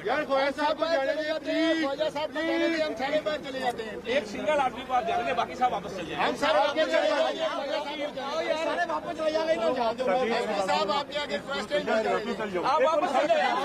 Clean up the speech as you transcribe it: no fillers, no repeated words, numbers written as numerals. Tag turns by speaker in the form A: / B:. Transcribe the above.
A: यार खोया साहब को जाने दीजिए प्लीज। खोया साहब को जाने दीजिए, हम सारे बार चले जाते हैं।
B: एक सिंगल आदमी को आप जानेंगे, बाकी साहब वापस चले जाएंगे।
A: हम सब आगे चले जाएंगे, सारे वापस चले जाएंगे। साहब आपके आगे फर्स्ट टाइम
B: आप वापस चले जाएंगे।